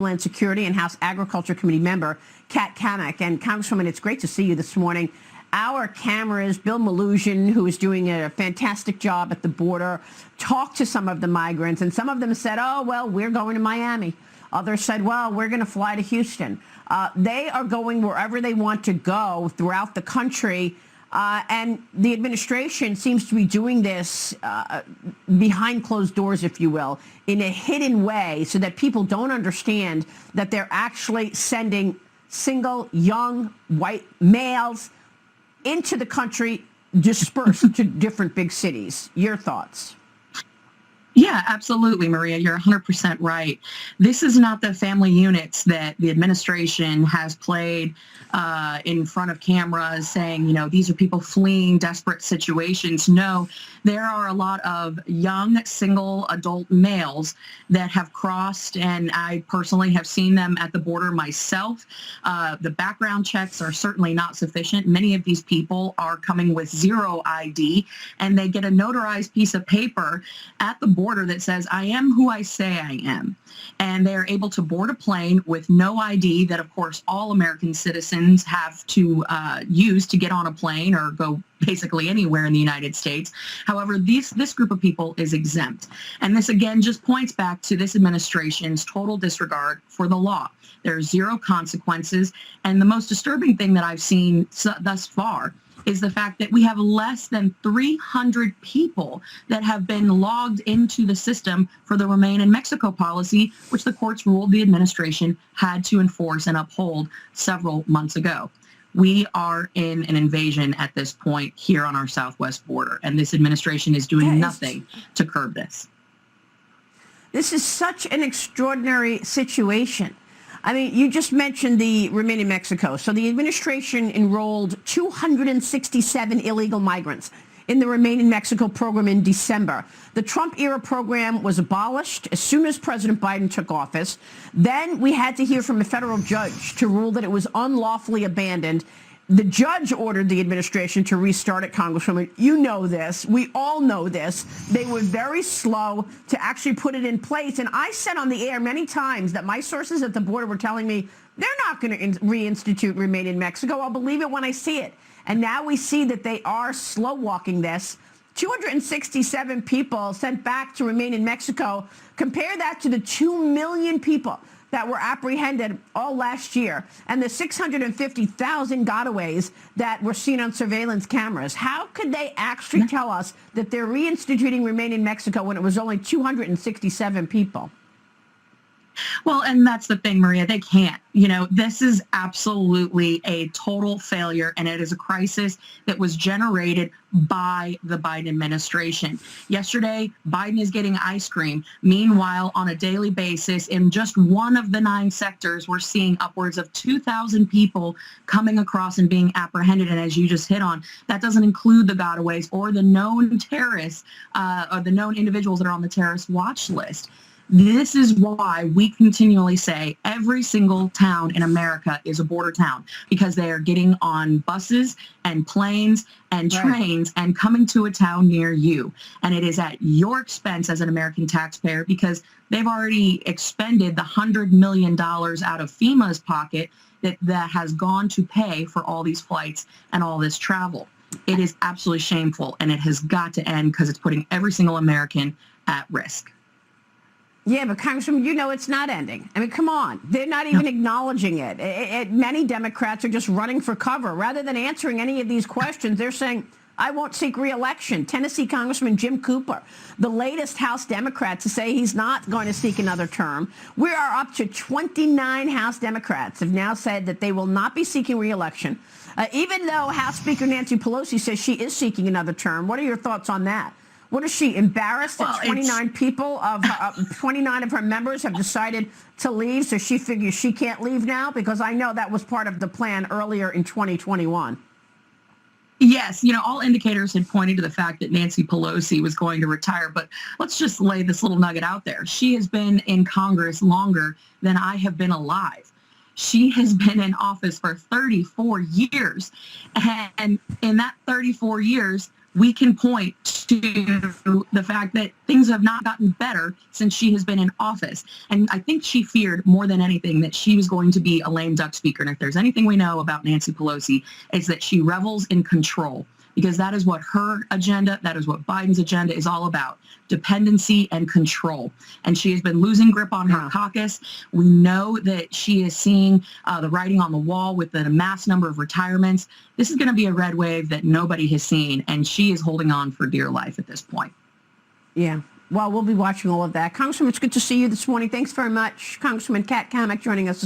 Homeland Security and House Agriculture Committee member, Cammack. And Congresswoman, it's great to see you this morning. Our cameras, Bill Maluzhin, who is doing a fantastic job at the border, talked to some of the migrants, and some of them said, oh, well, we're going to Miami. Others said, well, we're going to fly to Houston. They are going wherever they want to go throughout the country. And the administration seems to be doing this behind closed doors, if you will, in a hidden way so that people don't understand that they're actually sending single, young, white males into the country dispersed to different big cities. Your thoughts? Yeah, absolutely, Maria. You're 100% right. This is not the family units that the administration has played in front of cameras saying, you know, these are people fleeing desperate situations. No, there are a lot of young, single adult males that have crossed, and I personally have seen them at the border myself. The background checks are certainly not sufficient. Many of these people are coming with zero ID, and they get a notarized piece of paper at the border that says, I am who I say I am. And they're able to board a plane with no ID that, of course, all American citizens have to use to get on a plane or go basically anywhere in the United States. However, this group of people is exempt. And this, again, just points back to this administration's total disregard for the law. There are zero consequences. And the most disturbing thing that I've seen thus far is the fact that we have less than 300 people that have been logged into the system for the Remain in Mexico policy, which the courts ruled the administration had to enforce and uphold several months ago. We are in an invasion at this point here on our southwest border, and this administration is doing nothing to curb this. This is such an extraordinary situation. I mean, you just mentioned the Remain in Mexico. So the administration enrolled 267 illegal migrants in the Remain in Mexico program in December. The Trump-era program was abolished as soon as President Biden took office. Then we had to hear from a federal judge to rule that it was unlawfully abandoned. The judge ordered the administration to restart it, Congresswoman. You know this. We all know this. They were very slow to actually put it in place. And I said on the air many times that my sources at the border were telling me they're not going to reinstitute Remain in Mexico. I'll believe it when I see it. And now we see that they are slow walking this. 267 people sent back to Remain in Mexico. Compare that to the 2 million people that were apprehended all last year, and the 650,000 gotaways that were seen on surveillance cameras. How could they actually tell us that they're reinstituting Remain in Mexico when it was only 267 people? Well, and that's the thing, Maria, they can't. You know, this is absolutely a total failure, and it is a crisis that was generated by the Biden administration. Yesterday, Biden is getting ice cream. Meanwhile, on a daily basis, in just one of the 9 sectors, we're seeing upwards of 2,000 people coming across and being apprehended. And as you just hit on, that doesn't include the gotaways or the known terrorists or the known individuals that are on the terrorist watch list. This is why we continually say every single town in America is a border town, because they are getting on buses and planes and trains and coming to a town near you. And it is at your expense as an American taxpayer, because they've already expended the $100 million out of FEMA's pocket that has gone to pay for all these flights and all this travel. It is absolutely shameful, and it has got to end, because it's putting every single American at risk. Yeah, but Congresswoman, you know it's not ending. I mean, come on. They're not even acknowledging it. Many Democrats are just running for cover. Rather than answering any of these questions, they're saying, I won't seek re-election. Tennessee Congressman Jim Cooper, the latest House Democrat to say he's not going to seek another term. We are up to 29 House Democrats have now said that they will not be seeking re-election, even though House Speaker Nancy Pelosi says she is seeking another term. What are your thoughts on that? What is she, embarrassed that 29 people of 29 of her members have decided to leave, so she figures she can't leave now? Because I know that was part of the plan earlier in 2021. Yes, you know, all indicators had pointed to the fact that Nancy Pelosi was going to retire, but let's just lay this little nugget out there. She has been in Congress longer than I have been alive. She has been in office for 34 years, and in that 34 years, we can point to the fact that things have not gotten better since she has been in office. And I think she feared more than anything that she was going to be a lame duck speaker. And if there's anything we know about Nancy Pelosi, it's that she revels in control, because that is what her agenda, that is what Biden's agenda is all about, dependency and control. And she has been losing grip on her caucus. We know that she is seeing the writing on the wall with the mass number of retirements. This is going to be a red wave that nobody has seen, and she is holding on for dear life at this point. Yeah. Well, we'll be watching all of that. Congresswoman, it's good to see you this morning. Thanks very much. Congresswoman Kat Cammack joining us.